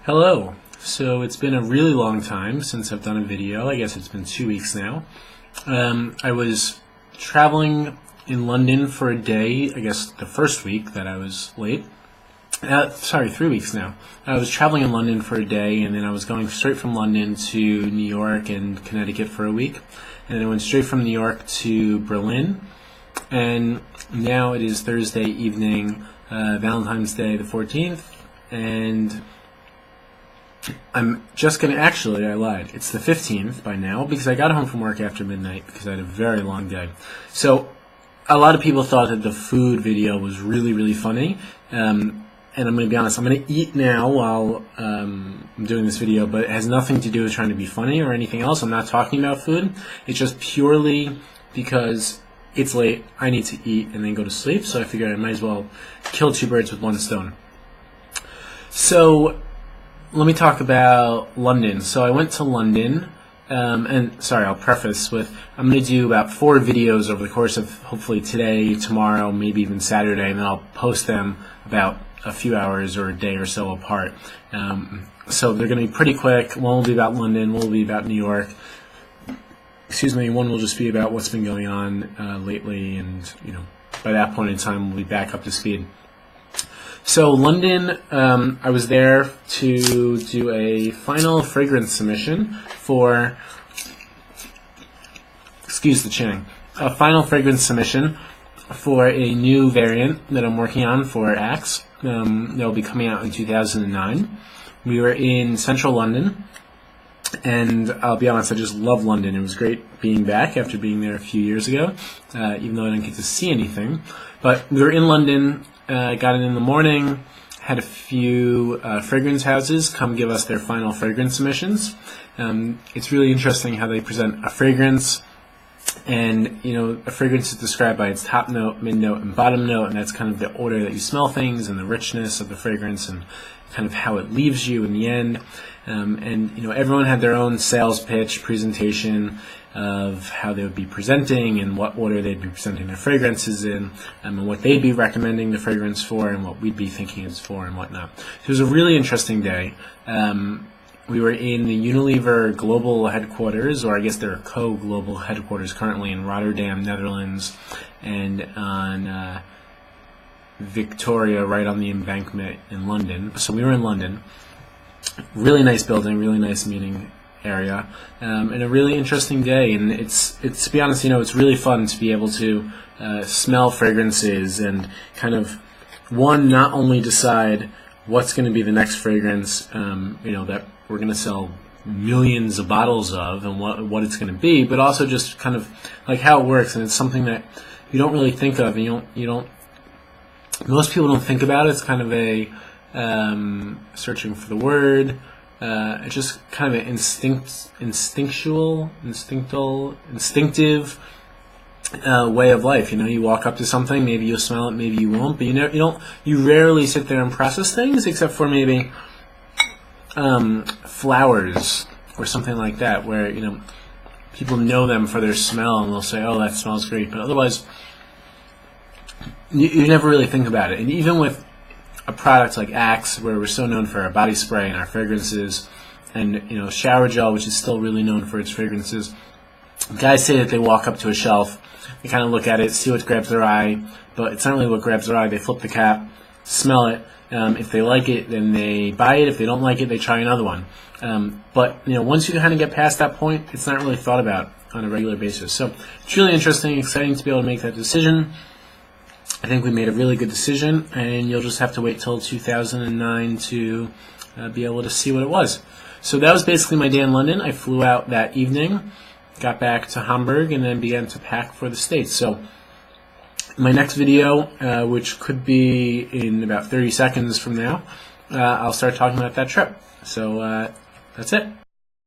Hello. So it's been a really long time since I've done a video. I guess it's been 2 weeks now. I was traveling in London for a day, I guess the first week that I was late. 3 weeks now. I was traveling in London for a day, and then I was going straight from London to New York and Connecticut for a week. And then I went straight from New York to Berlin. And now it is Thursday evening, Valentine's Day the 14th, and I'm just going to, actually, I lied. It's the 15th by now because I got home from work after midnight because I had a very long day. So a lot of people thought that the food video was really, really funny. And I'm going to be honest, I'm going to eat now while I'm doing this video, but it has nothing to do with trying to be funny or anything else. I'm not talking about food. It's just purely because it's late, I need to eat and then go to sleep, so I figured I might as well kill two birds with one stone. So let me talk about London. So I went to London, and sorry, I'll preface with, I'm going to do about 4 videos over the course of hopefully today, tomorrow, maybe even Saturday, and then I'll post them about a few hours or a day or so apart. So they're going to be pretty quick. One will be about London, one will be about New York. Excuse me, one will just be about what's been going on lately, and by that point in time we'll be back up to speed. So London, I was there to do a final fragrance submission for, excuse the chang, a final fragrance submission for a new variant that I'm working on for Axe. That will be coming out in 2009. We were in central London, and I'll be honest, I just love London. It was great being back after being there a few years ago, even though I didn't get to see anything. But we were in London. Got in the morning, had a few fragrance houses come give us their final fragrance submissions. It's really interesting how they present a fragrance, and a fragrance is described by its top note, mid note, and bottom note, and that's kind of the order that you smell things and the richness of the fragrance and kind of how it leaves you in the end. And everyone had their own sales pitch presentation of how they would be presenting and what order they'd be presenting their fragrances in, and what they'd be recommending the fragrance for and what we'd be thinking it's for and whatnot. So it was a really interesting day. We were in the Unilever global headquarters, or I guess they're co-global headquarters currently in Rotterdam, Netherlands, and on Victoria, right on the embankment in London. So we were in London. Really nice building, really nice meeting area, and a really interesting day. And it's to be honest, it's really fun to be able to smell fragrances and kind of not only decide what's going to be the next fragrance, that we're going to sell millions of bottles of, and what it's going to be, but also just kind of like how it works. And it's something that you don't really think of, and you don't. Most people don't think about it. It's kind of a searching for the word. It's just kind of an instinctive way of life. You walk up to something, maybe you'll smell it, maybe you won't, but you rarely sit there and process things, except for maybe flowers or something like that, where people know them for their smell and they'll say, "Oh, that smells great," but otherwise, you never really think about it. And even with a product like Axe, where we're so known for our body spray and our fragrances, and shower gel, which is still really known for its fragrances, guys say that they walk up to a shelf, they kind of look at it, see what grabs their eye, but it's not really what grabs their eye. They flip the cap, smell it. If they like it, then they buy it. If they don't like it, they try another one. But once you kind of get past that point, it's not really thought about on a regular basis. So it's really interesting, exciting to be able to make that decision. I think we made a really good decision, and you'll just have to wait till 2009 to be able to see what it was. So that was basically my day in London. I flew out that evening, got back to Hamburg, and then began to pack for the States. So my next video, which could be in about 30 seconds from now, I'll start talking about that trip. So that's it.